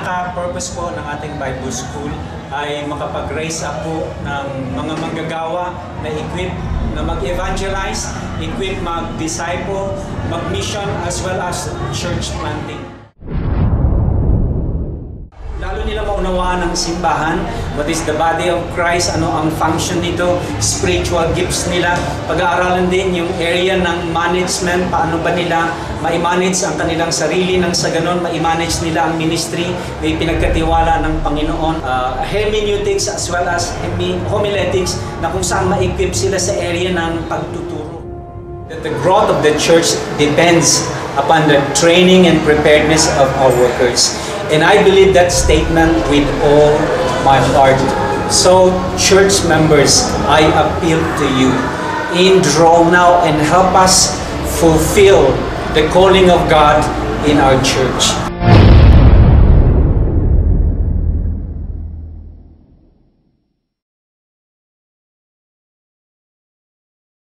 pinaka-purpose po ng ating Bible School ay makapag-raise up po ng mga manggagawa na equip na mag-evangelize, equip mag-disciple, mag-mission as well as church planting. Lalo nila maunawaan ang simbahan, what is the body of Christ, ano ang function nito, spiritual gifts nila. Pag-aaralan din yung area ng management, paano ba nila ma-manage ang kanilang sarili nang sa ganon, ma-manage nila ang ministry, may pinagkatiwala ng Panginoon. Hermeneutics as well as homiletics na kung saan ma-equip sila sa area ng pagtuturo. That the growth of the church depends upon the training and preparedness of our workers. And I believe that statement with all my heart. So, church members, I appeal to you, enroll now and help us fulfill the calling of God in our church.